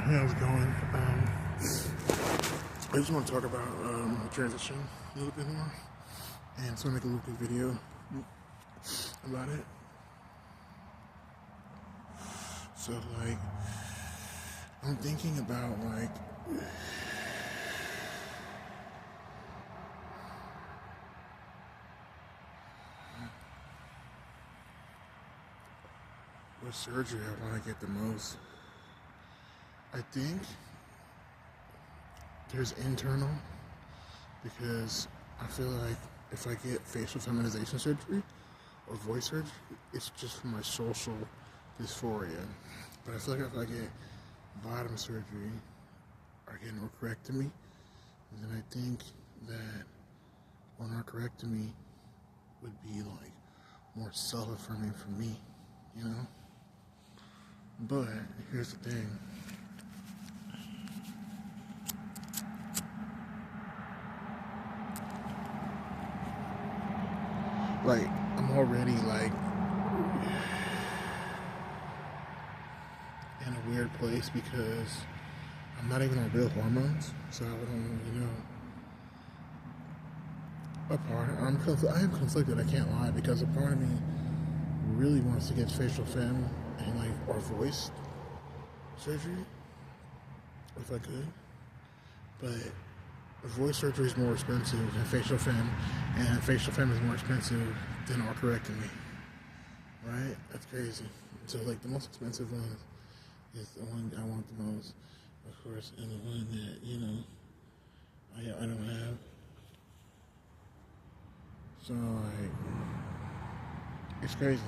how's it going? I just want to talk about transition a little bit more, and so I make a little quick video about it. So like, I'm thinking about like what surgery I want to get the most. I think there's internal, because I feel like if I get facial feminization surgery or voice surgery, it's just for my social dysphoria. But I feel like if I get bottom surgery or get an orchiectomy, then I think that an orchiectomy would be like more self-affirming for me, you know? But here's the thing. Like, I'm already like in a weird place because I'm not even on real hormones, so I don't really know. I am conflicted, I can't lie, because a part of me really wants to get facial fem and like or voice surgery if I could, but voice surgery is more expensive than facial fem, and facial fem is more expensive than orchiectomy. Right? That's crazy. So like the most expensive one is the one I want the most, of course, and the one that, you know, I don't have. So like, it's crazy.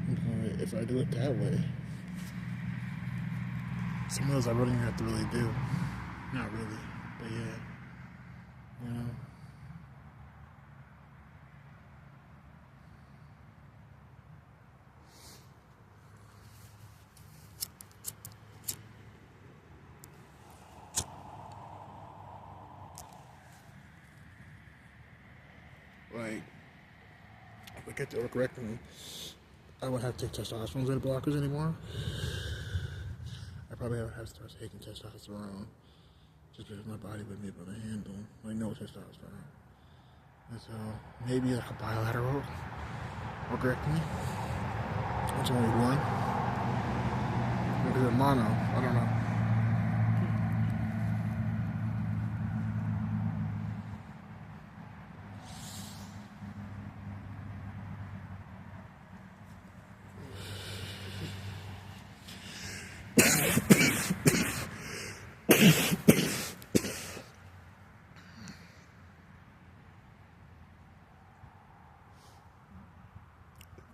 But if I do it that way, some of those I wouldn't even have to really do. Not really, but yeah, you know. Like, if I get the orchiectomy, I wouldn't have to take testosterone beta blockers anymore. I probably would have to start taking testosterone just because my body wouldn't be able to handle like no testosterone. And so maybe like a bilateral orchiectomy. It's only one. Because of mono, I don't know.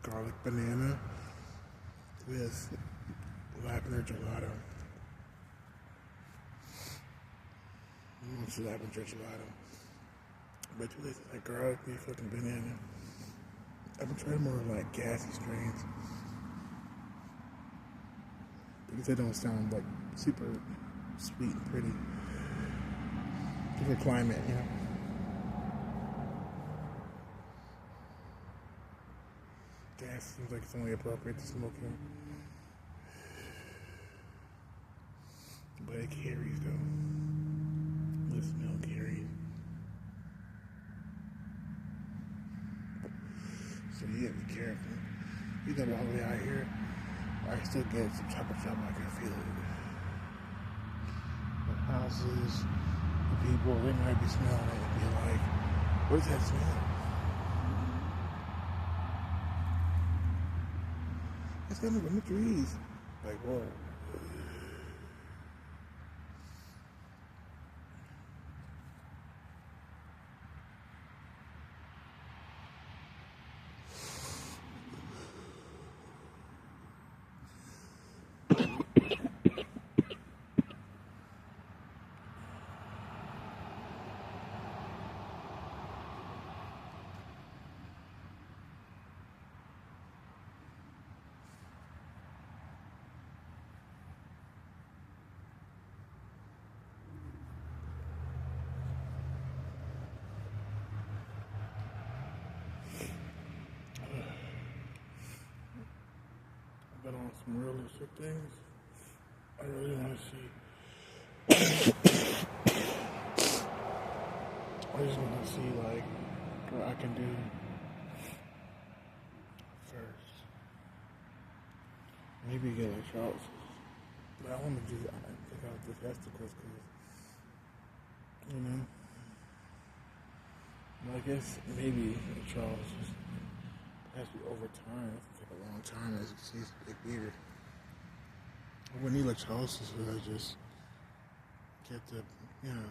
Garlic banana with lavender gelato. It's lavender gelato. But you listen, like garlic and fucking banana. I've been trying more like gassy strains because they don't sound like super sweet and pretty. Different climate, you know. Gas seems like it's only appropriate to smoking. But it carries though. The smell carries. So you gotta be careful. You got all the way out here, I still get some type of job, I can feel it. The houses, the people, they might be smelling it and be like, what is that smell? It's coming from the trees. Like, whoa. But on some realistic things, I really want to see. I just want to see like what I can do first. Maybe get a Charles. But I want to do. I think I'll do testicles because you know. Well, I guess maybe Charles has to be over time. It's take a long time as it sees a big beaver. I wouldn't need electrolysis if I just get the, you know,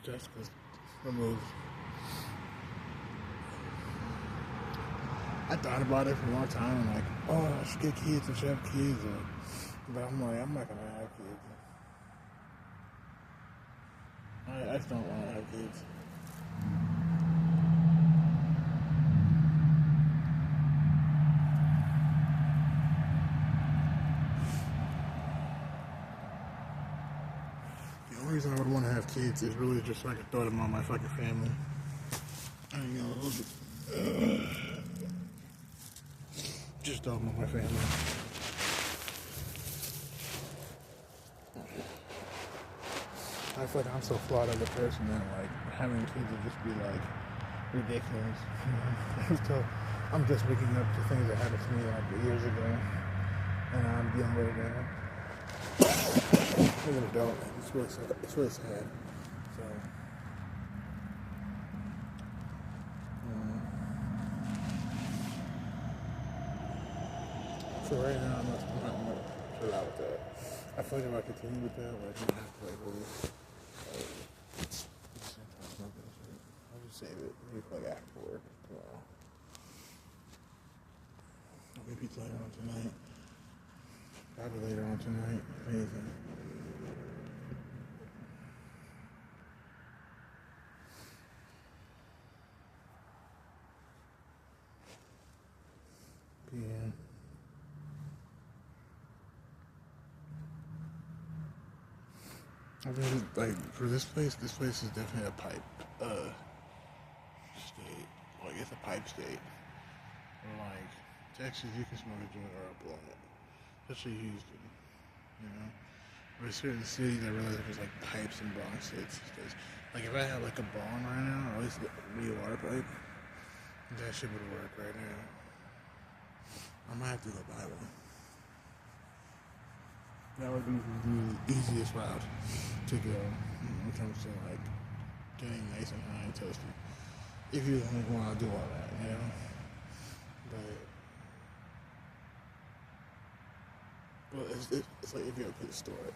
testicles removed. I thought about it for a long time. I'm like, oh, I should get kids. I should have kids. But I'm like, I'm not going to have kids. I just don't want to have kids. The only reason I would want to have kids is really just so I can throw them on my fucking family. I ain't gonna hold it. Just throw them on my family. I feel like I'm so flawed as a person that like having kids would just be like ridiculous. So I'm just waking up to things that happened to me like years ago, and I'm dealing with it now. As an adult, it's really sad. It's really sad. So right now I'm not chill out with that. I feel like if I continue with that, like I'm gonna have to like really. I'll just save it. Maybe for like after work tomorrow. Maybe later on tonight. Probably later on tonight. Amazing. Yeah. I mean, like for this place is definitely a pipe state. Like it's a pipe state. Like Texas, you can smoke a joint or a blunt, especially Houston. You know, there's certain cities I realize there's like pipes and bong states. Like if I had like a bong right now, or at least a water pipe, that shit would work right now. I might have to go buy one. That would be the easiest route to go in terms of like getting nice and high and toasty. If you don't want to do all that, you know. But it's like if you're a place store it.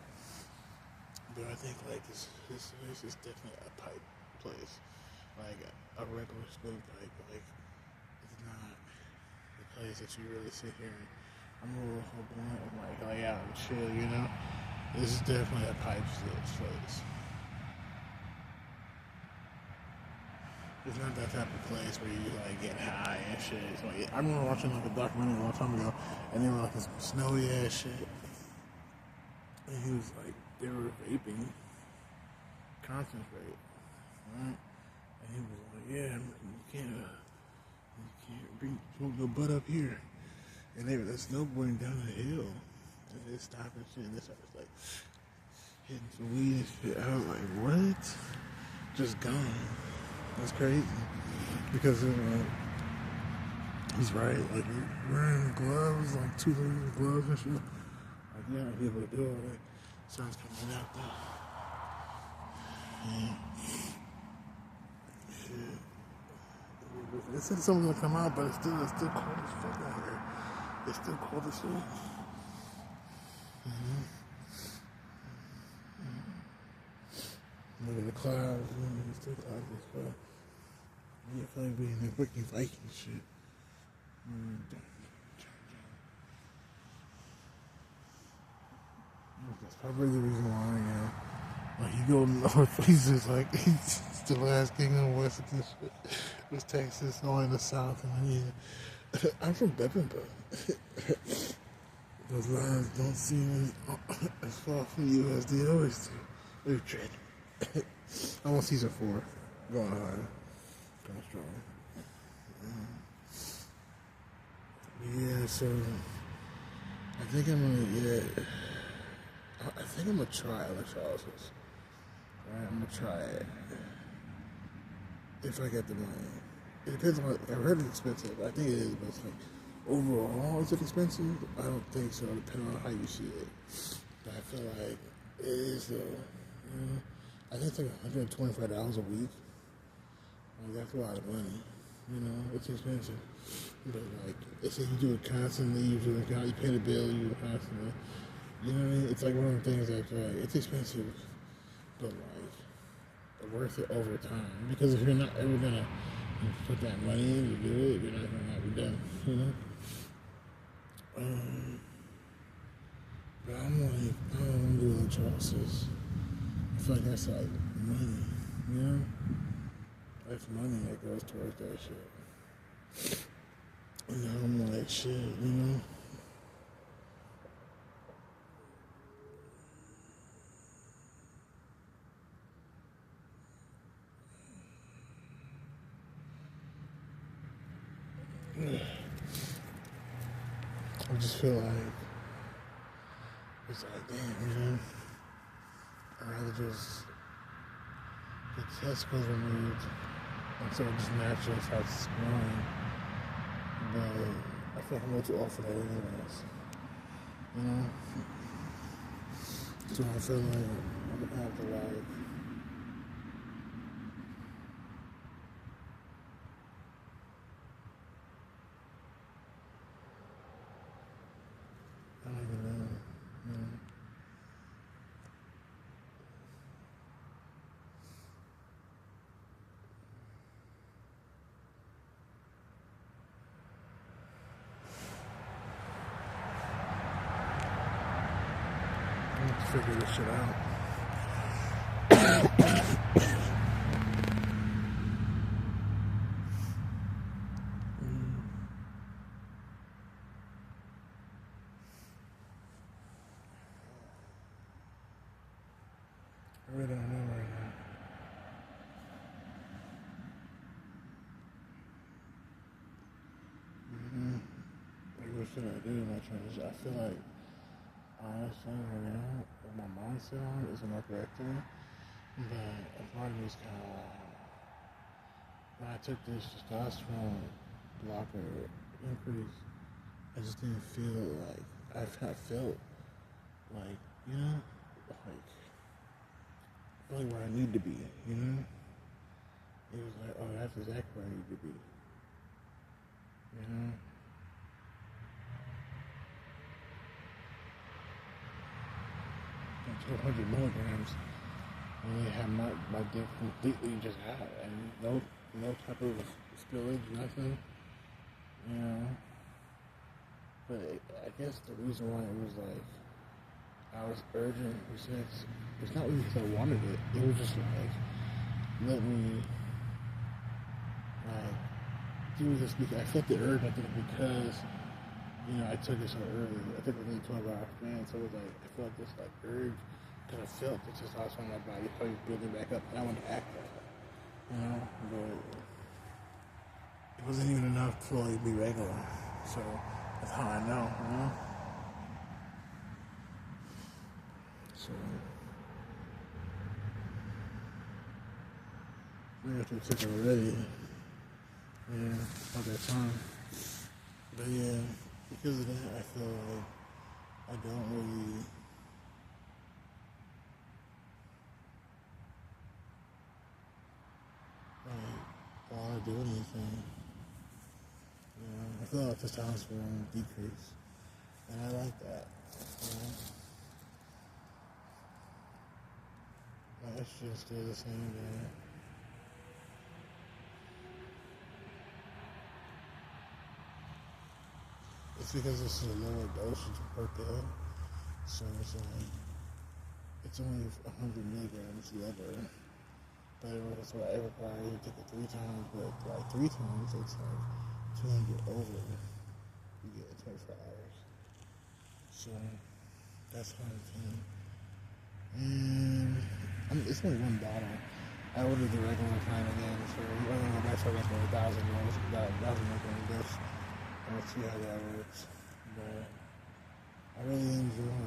But I think like this place is definitely a pipe place, like a regular smooth pipe. Like it's not the place that you really sit here and I'm a little blunt. I'm like, oh yeah, I'm chill, you know. This is definitely a pipe place. It's not that type of place where you like get high and shit. It's like, I remember watching like a documentary a long time ago, and they were like this snowy ass shit, and he was like, they were vaping, concentrate, right? And he was like, yeah, you can't smoke your butt up here. And they were snowboarding down the hill, and they stopped and shit, and they started like hitting some weed and shit. I was like, what? Just gone. That's crazy. Because he's right. Like wearing gloves, like 2 layers of gloves and shit. Like you're not able to do all that. Sun's coming out though. Yeah. Shit. They said something's gonna come out, but it's still cold as fuck out here. It's still cold as shit. Look at the clouds, it's still cloudy as fuck. I feel like being in freaking Viking shit. That's probably the reason why, you know. Like, you go north places, like, it's the last kingdom west of this shit. It's Texas, only the south, and then, yeah. I'm from Beppenburg. Those lines don't seem as far from you as they always do. We've tried. I'm on season 4. Going hard. Going strong. Yeah. Alright, so I think I'm gonna get. I think I'm gonna try electrolysis. Alright, I'm gonna try it if I get the money. It depends on. I've heard it's expensive. I think it is, but it's like overall, is it expensive? I don't think so. Depending on how you see it, but I feel like it is though. I think it's like $125 a week. Like, that's a lot of money. It's expensive. But like, it's like you do it constantly. You pay the bill. You do it constantly. You know what I mean? It's like one of the things that it's expensive, but like worth it over time. Because if you're not ever gonna put that money in to do it, you're not gonna have it done. But I'm like, I don't want to do electrolysis. I feel like that's like money, That's money that goes towards that shit. And now I'm like, shit. I just feel like it's like, damn, I'd rather just get testicles removed until it just naturally starts growing. But I feel like I'm a little too old for that anyways. So I feel like I'm gonna have to like I don't even know. I have to figure this shit out. I really don't know right now. Like, what should I do in my transition? I feel like, honestly, right now, what my mindset on is an hyperactive. But a part of me is kind of like, when I took this testosterone blocker increase, I just didn't feel like, I felt like, like, really where I need to be, It was like, oh, that's exactly where I need to be, And 200 milligrams really have my dick completely just out, and no type of spillage, nothing, But I guess the reason why it was like, I was urgent sex, it's not really because I wanted it. It was just like, let me, like, do this because I felt the urge, I think, because, I took it so early. I took it in 12 hours span, so it was like, I felt this, like, urge, because I felt the testosterone in my body, probably building back up, and I wanted to act like it, but it wasn't even enough to like, be regular, so that's how I know, So, we have to take it already. At that time. But yeah, because of that, I feel like I don't really want to do anything. I feel like testosterone decrease, and I like that. My estrogen still the same there. It's because this is a lower dosage per pill, so it's like, it's only 100 milligrams lower. But that's what I require you to take it 3 times, but like 3 times it's like 200 over. You get it 24 hours. So that's how I'm feeling. And it's only 1 bottle. I ordered the regular kind again, so I'm gonna go back to like 1,000 milligrams dose. I'll see how that works. But I really enjoy,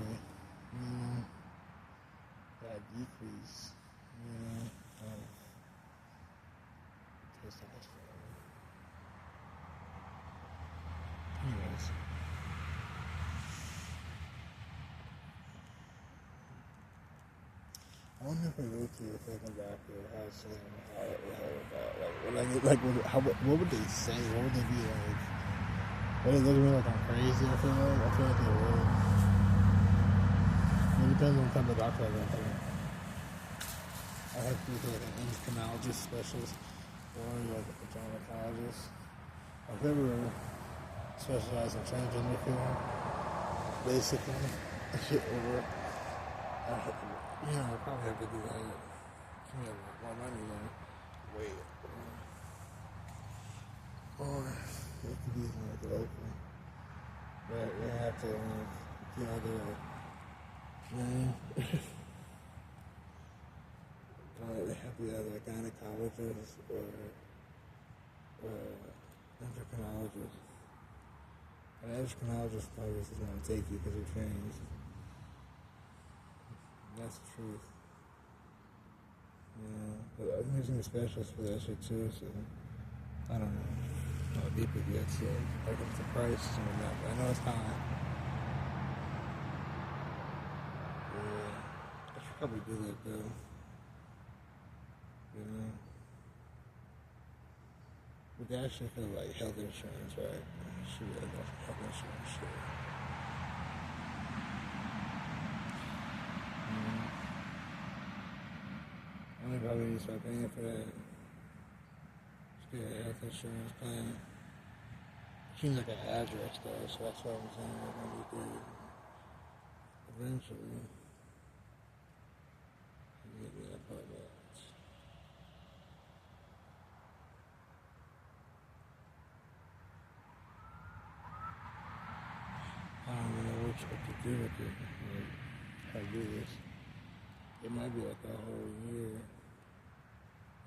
that decrease, of testosterone. Anyways, I wonder if I go to a fucking doctor, how soon, how it would help out. What would they say? What would they be like? Would they look at me like I'm crazy? I feel like they would. It depends on the type of doctor I go to. I have to go to like an endocrinologist specialist or like a gynecologist. I've never specialized in transgender care, basically. Or, I probably have to do that. Give me a lot more money though. Wait. Or it could be like local. But you have to, they have to be either a gynecologist or endocrinologist. An endocrinologist probably is going to take you because you're trans. That's the truth. But I'm using a specialist for that shit too, so I don't know how deep it gets. Like it's the price and whatnot, but I know it's high. Yeah, I should probably do that though. But they actually feel like health insurance, right? Should have health insurance shit. I think probably need to start paying for that. Just get a health insurance plan. Seems like an address though, so that's what I'm saying. We're gonna be good. Eventually, get me an apartment. I don't even know what to do with it. Like, how to do this. It might be like a whole year.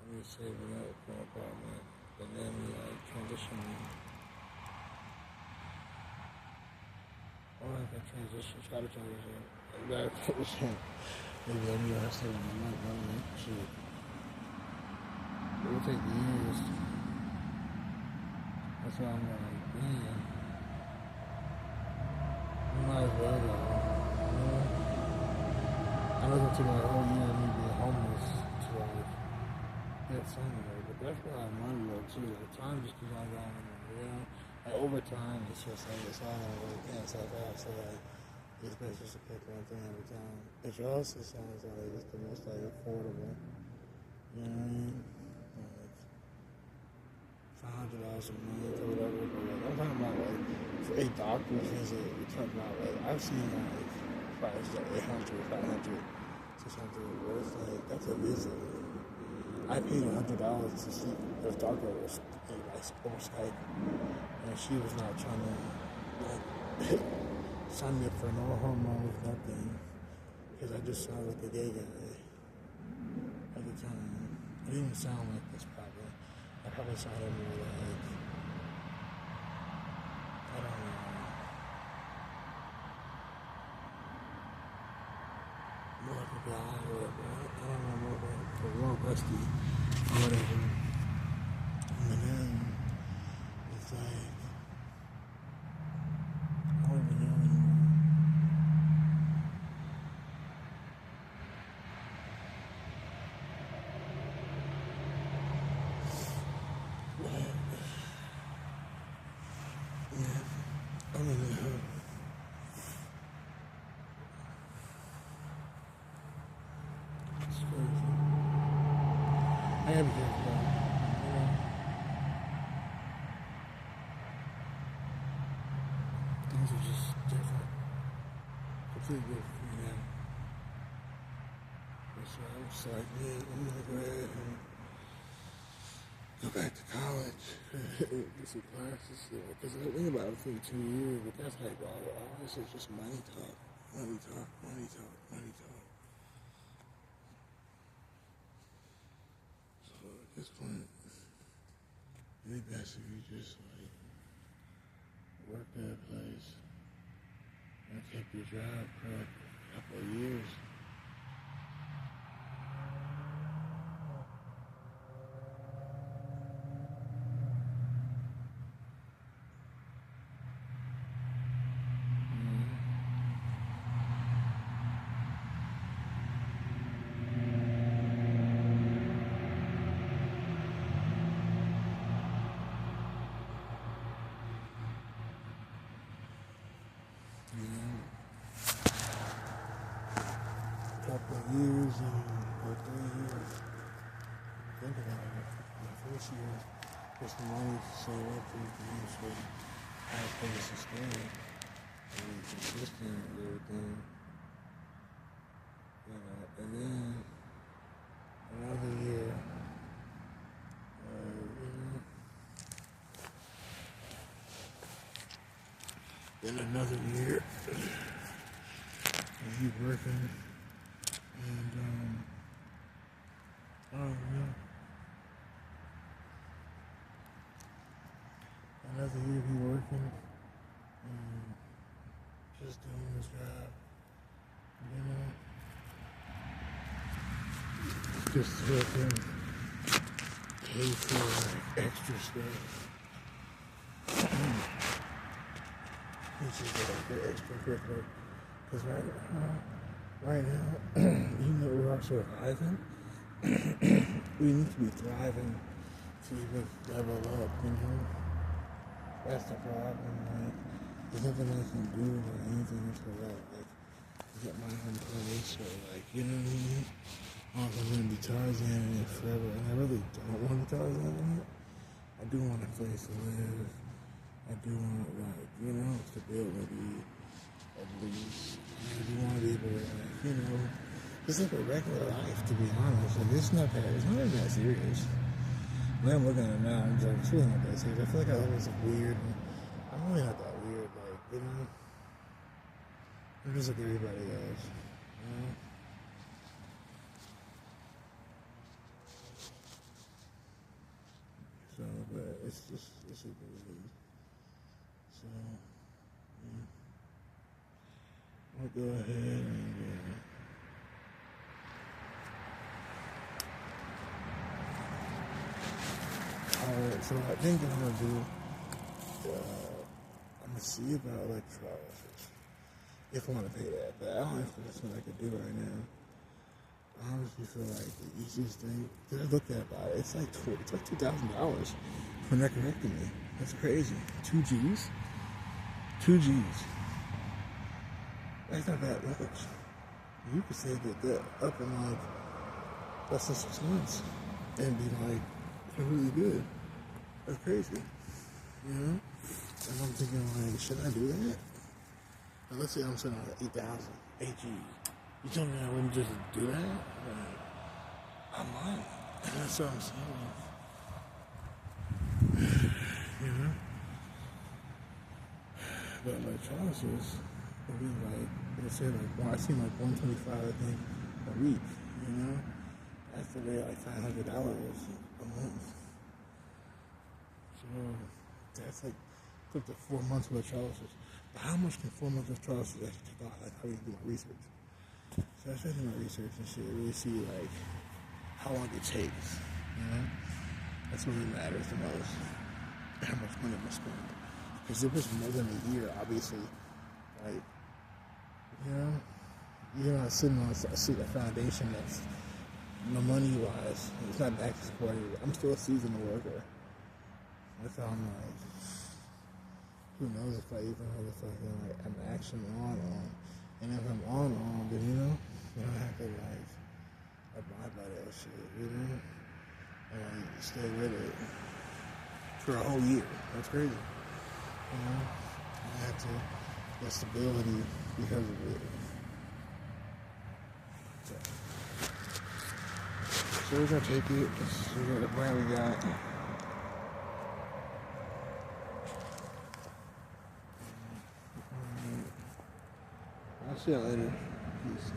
Let me save it up for an apartment. And then we like transition. Or I can transition, try to transition. That transition. Maybe let me have some money. Shit. It will take years. That's why I'm like, man. You might as well though. I know it took like a whole year of me being homeless to like get somewhere, but that's where I have money though too. Like time just keeps on going, Like over time, it's just like it's all gonna work itself out. So like it's best just to pick one thing at a time. It also sounds like it's the most like affordable. You know what I mean? Like $500 a month or whatever. But like I'm talking about like for a doctor's visit, we're talking about like I've seen like prices like 800, 500 to something worth like that's a visit. I paid $100 to see this doctor was like over Skype, and she was not trying to like sign me up for no hormones, nothing, because I just sounded like a gay guy at the time. I didn't even sound like this probably. I probably sounded more like I don't know. More like a guy or whatever. I don't know, more rusty or whatever. And then it's like I don't even know anymore. Yeah, I'm in the hood. It's crazy. I am careful. Things are just different. Completely different, So I was like, man, I'm gonna go ahead and go back to college, do some classes, because I think about it for 2 years, but that's like all this is just money talk. So at this point, it'd be best if you just like bad place. I kept your job for like a couple of years. Couple of years or 3 years. Think about it. The first year, just the money to save up for you can actually have things to stay and be consistent with everything. And then another year, then another year, and you working. And, I don't know. Another year be working and just doing this job, just to help him pay for like extra stuff. Which is like the extra curricular. Because right now, even though we're surviving, we need to be thriving to even level up, That's the problem, like, there's nothing I can do or anything until that, like, get my own place, or like, you know what I mean? I'm gonna be Tarzan in it forever, and I really don't want to Tarzan in it. I do want a place to live. I do want, like, stability, at least. I do want to be able to, like, just live a regular life, to be honest. And it's not even that serious. When I'm looking at it now, I'm just like, it's really not that serious. I feel like I always look weird, and I'm really not that weird, like, I'm just like everybody else, So, but it's a good. So, I'll go ahead and, alright, so I think I'm gonna do, I'm gonna see about electrolysis, if I want to pay that, but I don't know if that's what I could do right now. I honestly feel like the easiest thing, because I looked at it, it's like $2,000 for neckectomy. That's crazy. 2 G's? 2 G's. That's not that much. You could save that up in like less than 6 months and be like really good. That's crazy. And I'm thinking like, should I do that? Now, let's say I'm sitting on 8,000, 8 G's. You tell me I wouldn't just do that? Like, I might. And that's what I'm saying. But electrolysis would be like, let's say I see like 125, I think, a week, That's the way like $500 a month. So that's like took the 4 months of electrolysis. But how much can 4 months of electrolysis actually take off? Like, how do you do my research? So I started doing my research and shit, really see like how long it takes. That's what really matters the most. How much money I'm gonna spend. Because if it's more than a year, obviously, like, you're not sitting on a foundation that's, money-wise, it's not back to square. I'm still a seasonal worker. That's how I'm like, who knows if I even I'm actually on. And if I'm on, then, I have to, like, abide by that shit, and like, stay with it for a whole year. That's crazy. I had to get stability because of it. So we're gonna take it. We got the brand we got. I'll see you later. Peace.